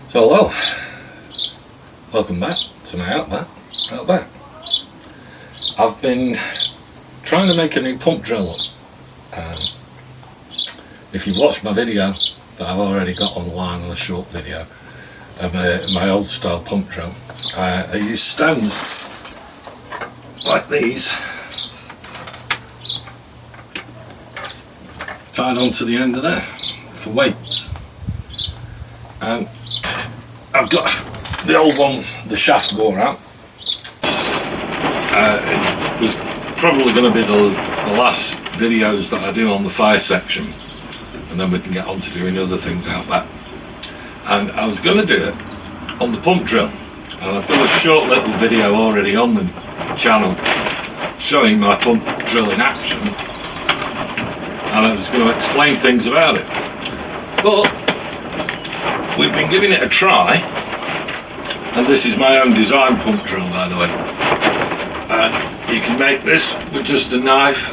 So hello, welcome back to my out back. I've been trying to make a new pump drill. If you've watched my video that I've already got online on a short video of my old style pump drill, I use stones like these tied onto the end of there for weights, and I've got the old one, the shaft wore out. It was probably going to be the last videos that I do on the fire section, and then we can get on to doing other things out back. And I was going to do it on the pump drill, and I've done a short little video already on the channel showing my pump drill in action, and I was going to explain things about it. But we've been giving it a try, and this is my own design pump drill, by the way. You can make this with just a knife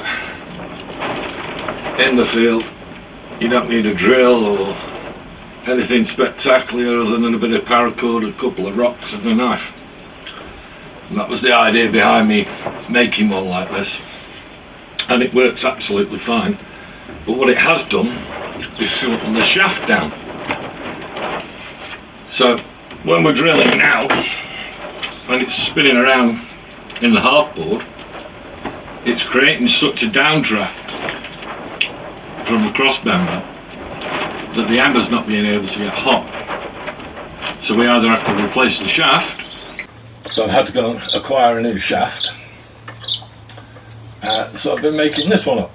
in the field. You don't need a drill or anything spectacular other than a bit of paracord, a couple of rocks and a knife. And that was the idea behind me making one like this, and it works absolutely fine. But what it has done is shorten the shaft down. So when we're drilling now, when it's spinning around in the half board, it's creating such a downdraft from the cross member that the ember's not being able to get hot. So we either have to replace the shaft. So I've had to go and acquire a new shaft. So I've been making this one up.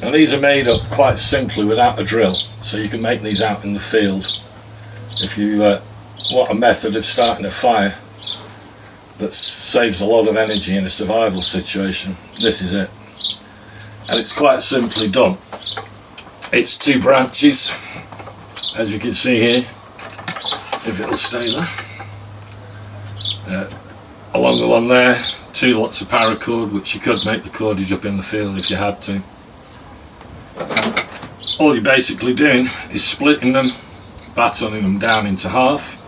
Now these are made up quite simply without a drill, so you can make these out in the field. If you want a method of starting a fire that saves a lot of energy in a survival situation, this is it. And it's quite simply done. It's two branches, as you can see here, if it'll stay there. Along the one there, two lots of paracord, which you could make the cordage up in the field if you had to. All you're basically doing is splitting them, batoning them down into half,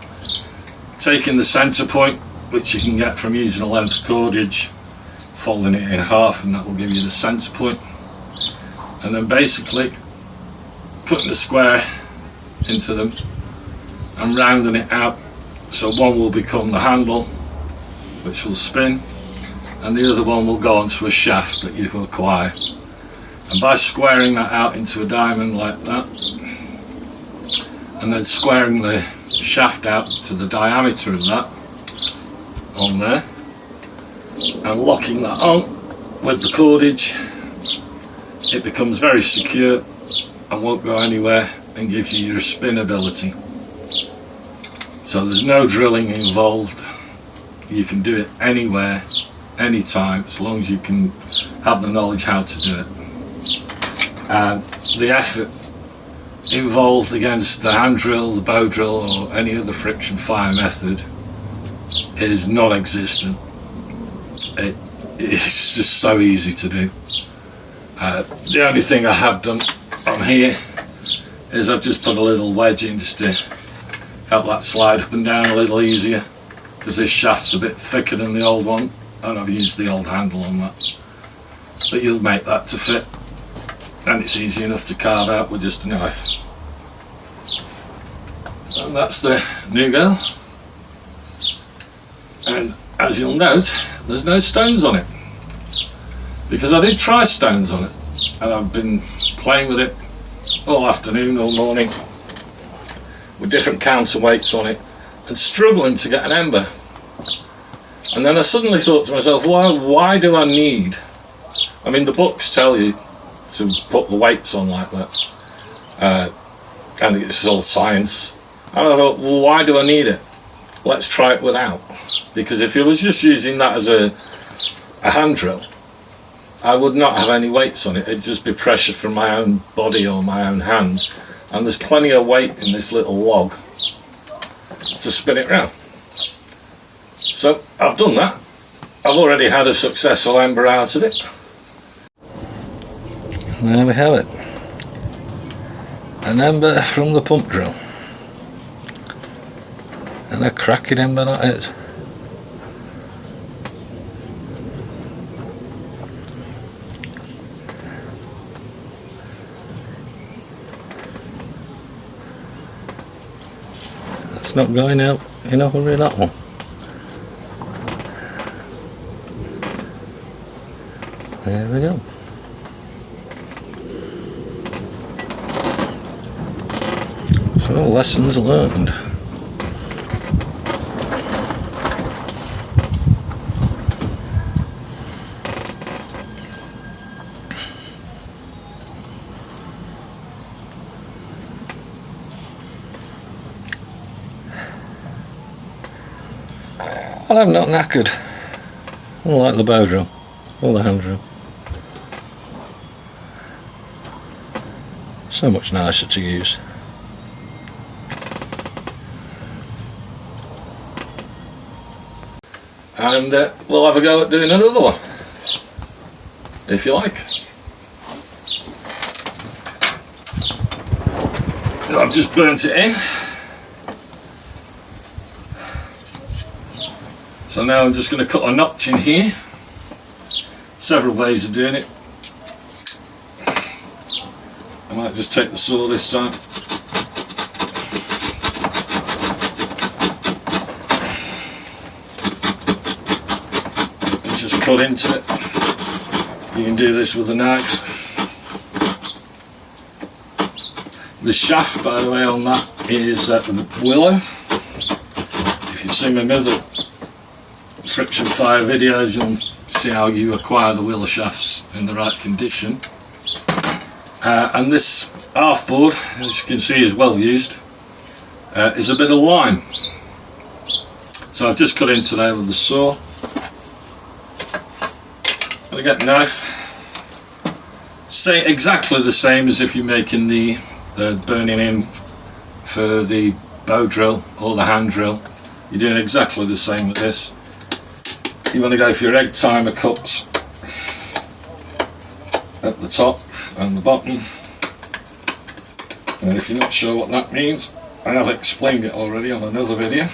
taking the centre point, which you can get from using a length of cordage, folding it in half, and that will give you the centre point, and then basically putting a square into them and rounding it out, so one will become the handle, which will spin, and the other one will go onto a shaft that you will acquire. And by squaring that out into a diamond like that, and then squaring the shaft out to the diameter of that on there, and locking that on with the cordage, it becomes very secure and won't go anywhere and gives you your spin ability. So there's no drilling involved. You can do it anywhere, anytime, as long as you can have the knowledge how to do it. And the effort involved against the hand drill, the bow drill, or any other friction fire method is non-existent. It's just so easy to do. The only thing I have done on here is I've just put a little wedge in just to help that slide up and down a little easier, because this shaft's a bit thicker than the old one, and I've used the old handle on that. But you'll make that to fit, and it's easy enough to carve out with just a knife. And that's the new girl. And as you'll note, there's no stones on it, because I did try stones on it, and I've been playing with it all afternoon, all morning, with different counterweights on it, and struggling to get an ember. And then I suddenly thought to myself, why do I need, I mean, the books tell you to put the weights on like that, and it's all science, and I thought, well, why do I need it? Let's try it without. Because if I was just using that as a hand drill, I would not have any weights on it. It'd just be pressure from my own body or my own hands, and there's plenty of weight in this little log to spin it round. So I've done that. I've already had a successful ember out of it. There we have it. An ember from the pump drill. And a cracking ember that is. That's not going out in a hurry, that one. There we go. So, lessons learned. Well, I'm not knackered, unlike the bow drill or the hand drill. So much nicer to use. And we'll have a go at doing another one, if you like. So I've just burnt it in. So now I'm just going to cut a notch in here. Several ways of doing it. I might just take the saw this time. And just cut into it. You can do this with a knife. The shaft, by the way, on that is the willow. If you've seen my other friction fire videos, you'll see how you acquire the willow shafts in the right condition. And this half board, as you can see, is well used, is a bit of lime. So I've just cut into there with the saw. And I get a knife. Say exactly the same as if you're making the burning in for the bow drill or the hand drill. You're doing exactly the same with this. You want to go for your egg timer cuts at the top and the bottom. And if you're not sure what that means, I have explained it already on another video.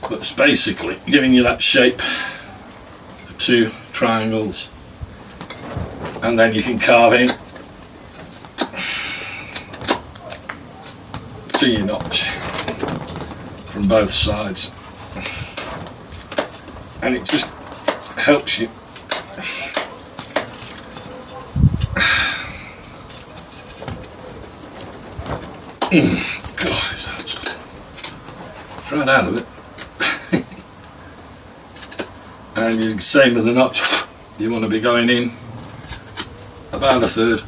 But it's basically giving you that shape of two triangles, and then you can carve in to your notch from both sides, and it just helps you God, it's hard stuff. Right out of it. And you same with the notch, you want to be going in about a third.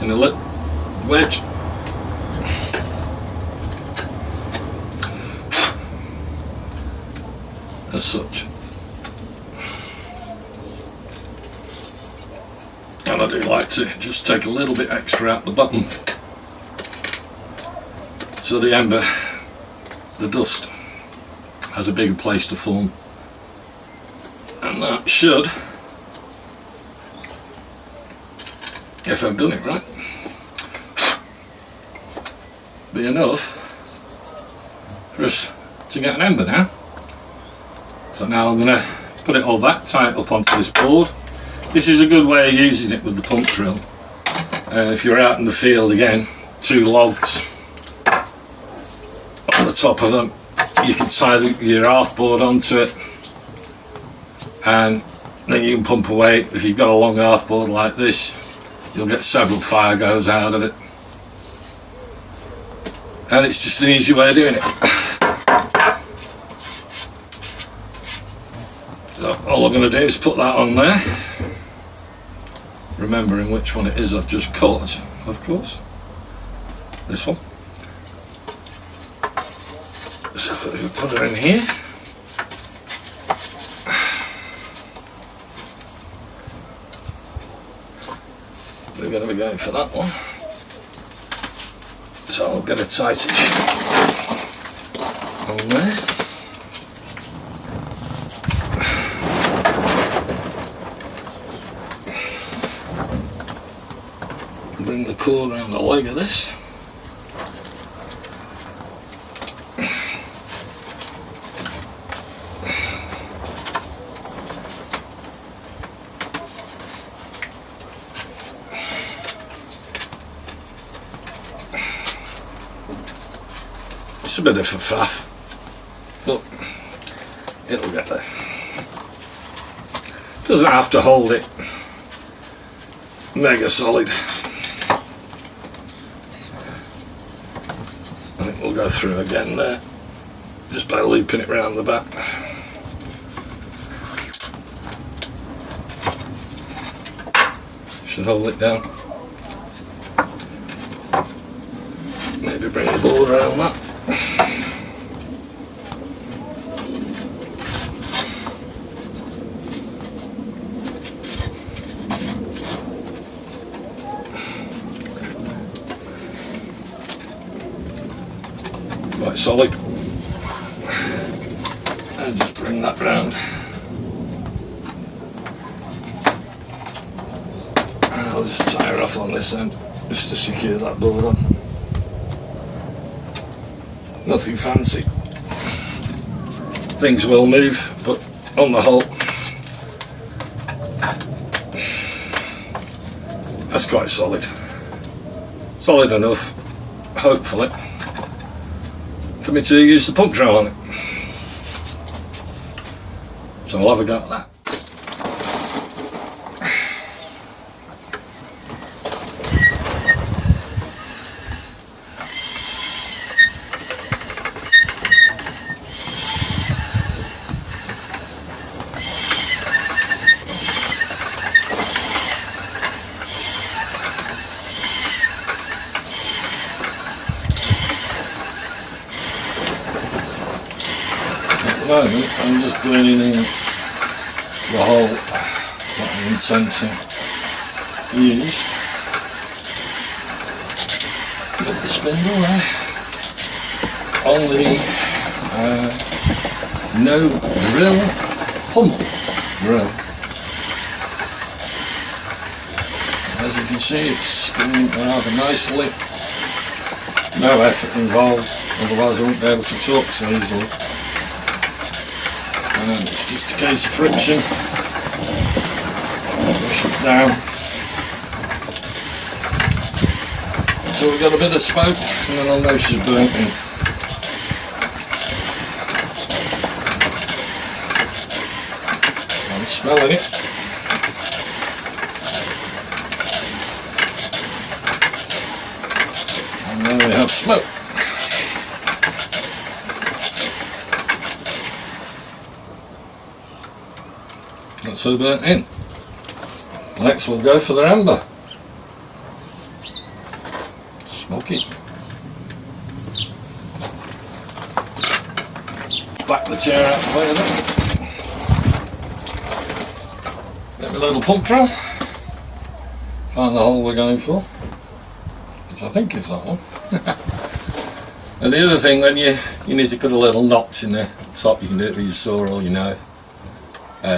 And a little wedge. As such. And I do like to just take a little bit extra out the bottom, so the ember, the dust, has a bigger place to form. And that should, if I've done it right, be enough for us to get an ember now. So now I'm going to put it all back, tie it up onto this board. This is a good way of using it with the pump drill. If you're out in the field again, two logs on the top of them, you can tie your hearth board onto it, and then you can pump away. If you've got a long hearth board like this, you'll get several fire goes out of it, and it's just an easy way of doing it. So all I'm going to do is put that on there, remembering which one it is I've just cut, of course, this one. So put it in here. We're going to be going for that one. So I'll get it tight on there. cord around the leg of this. It's a bit of a faff, but it'll get there. Doesn't have to hold it mega solid. I think we'll go through again there, just by looping it round the back. Should hold it down. Maybe bring the board around that. Quite solid. And just bring that round. And I'll just tie her off on this end, just to secure that board on. Nothing fancy. Things will move, but on the whole, that's quite solid. Solid enough, hopefully, for me to use the pump drive on it. So I'll have a go at that. At the moment I'm just bringing in the hole that I intend to use with the spindle there on the no drill pump drill. As you can see, it's spinning rather nicely. No effort involved, otherwise I won't be able to talk so easily. And it's just a case of friction. Push it down until we've got a bit of smoke, and then I'll know she's burnt in. I'm smelling it. And there we have smoke. That's her burnt in. Next we'll go for the Ember. Smoky. Back the chair out the way of that. Get my little pump drill. Find the hole we're going for, which I think is that one. And the other thing, when you need to cut a little notch in the top, you can do it with your saw or your knife.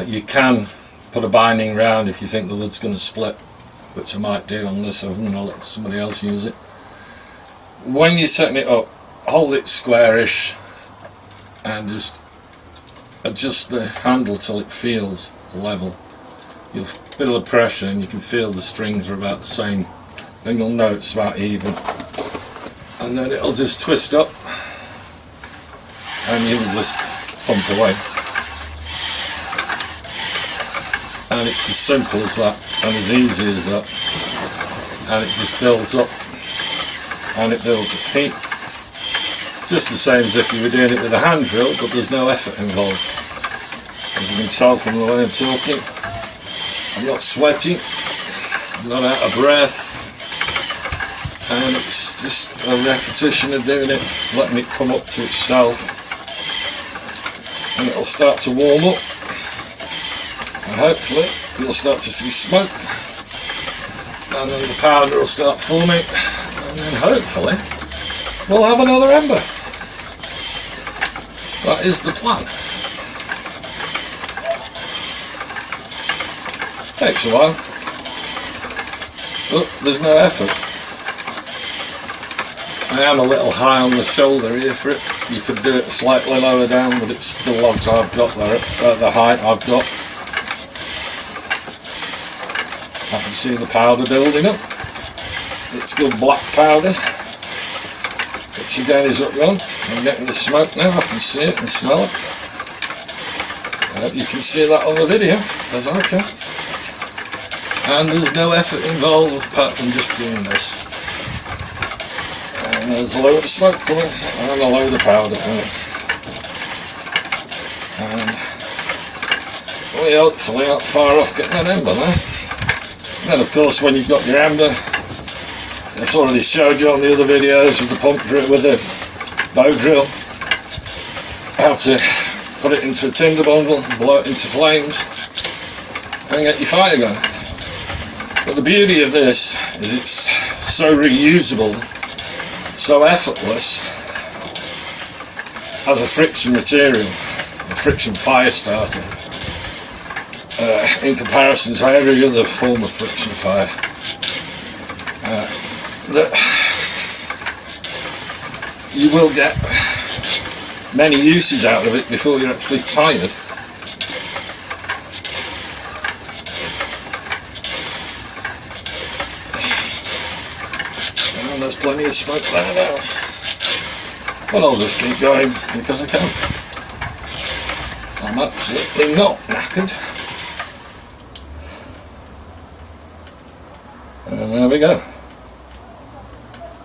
You can put a binding round if you think the wood's going to split, which I might do on this oven, and I'll let somebody else use it. When you're setting it up, hold it squarish and just adjust the handle till it feels level. You'll feel the pressure and you can feel the strings are about the same, then you'll know it's about even, and then it'll just twist up and you'll just pump away. And it's as simple as that, and as easy as that, and it just builds up, and it builds up heat, just the same as if you were doing it with a hand drill, but there's no effort involved. As you can tell from the way I'm talking, I'm not sweaty, I'm not out of breath, and it's just a repetition of doing it, letting it come up to itself, and it'll start to warm up. And hopefully you'll start to see smoke, and then the powder will start forming, and then hopefully we'll have another Ember. That is the plan. Takes a while, but there's no effort. I am a little high on the shoulder here for it. You could do it slightly lower down, but it's the logs I've got there at the height I've got. I can see the powder building up. It's good black powder, which again is up gone. I'm getting the smoke now, I can see it and smell it. I hope you can see that on the video, as I can. And there's no effort involved apart from just doing this. And there's a load of smoke coming and a load of powder coming. And we hopefully not far off getting an ember now. Then of course when you've got your ember, I've already showed you on the other videos with the pump drill, with the bow drill, how to put it into a tinder bundle, blow it into flames and get your fire going. But the beauty of this is it's so reusable, so effortless as a friction material, a friction fire starter, in comparison to every other form of friction fire. That you will get many uses out of it before you're actually tired. And there's plenty of smoke there now. But I'll just keep going because I can. I'm absolutely not knackered. And there we go.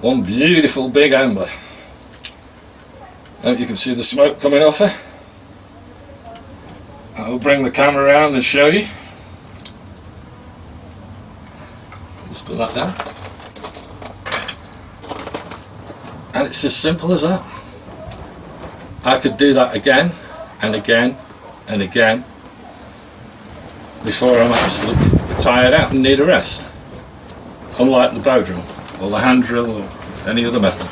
One beautiful big ember. Hope you can see the smoke coming off it. I'll bring the camera around and show you. Just put that down. And it's as simple as that. I could do that again and again and again before I'm absolutely tired out and need a rest. Unlike the bow drill or the hand drill or any other method.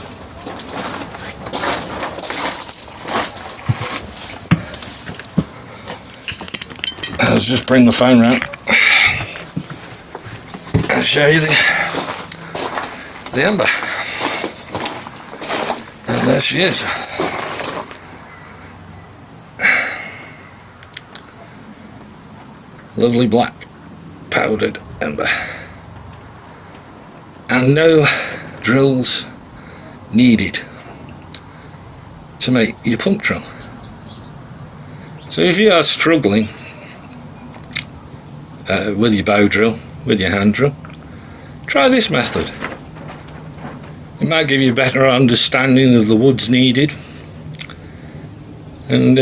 Let's just bring the phone round and show you the ember. And there she is. Lovely black powdered ember. And no drills needed to make your pump drill. So if you are struggling with your bow drill, with your hand drill, try this method. It might give you a better understanding of the woods needed, and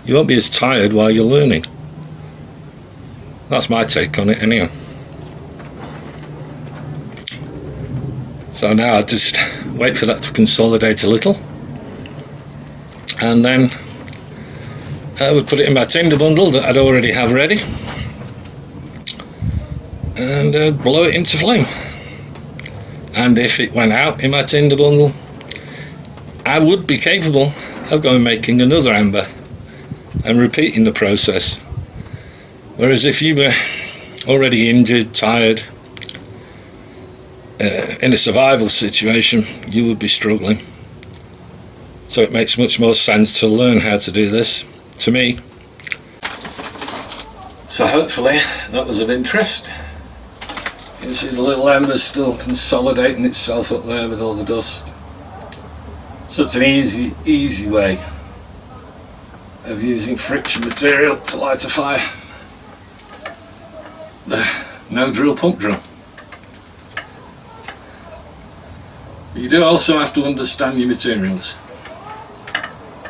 you won't be as tired while you're learning. That's my take on it anyhow. So now I'll just wait for that to consolidate a little, and then I would put it in my tinder bundle that I'd already have ready and blow it into flame. And if it went out in my tinder bundle, I would be capable of going making another ember and repeating the process. Whereas if you were already injured, tired, in a survival situation, you would be struggling. So it makes much more sense to learn how to do this, to me. So hopefully that was of interest. You can see the little embers still consolidating itself up there with all the dust. Such an easy way of using friction material to light a fire. The no drill pump drill. You do also have to understand your materials,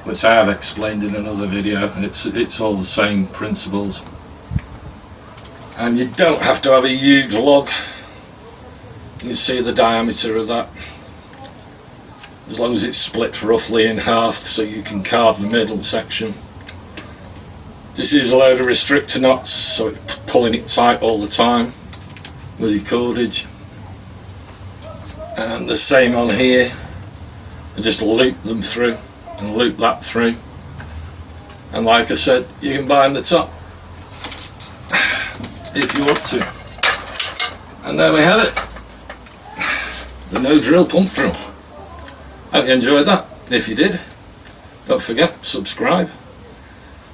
which I have explained in another video. It's all the same principles. And you don't have to have a huge log. You can see the diameter of that. As long as it's split roughly in half so you can carve the middle section. Just use a load of restrictor knots so it's pulling it tight all the time with your cordage. And the same on here, and just loop them through and loop that through, and like I said, you can bind the top if you want to. And there we have it, the no drill pump drill. Hope you enjoyed that. If you did, don't forget, subscribe,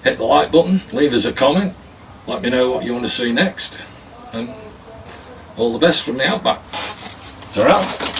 hit the like button, leave us a comment, let me know what you want to see next, and all the best from the Outback. Ta-ra!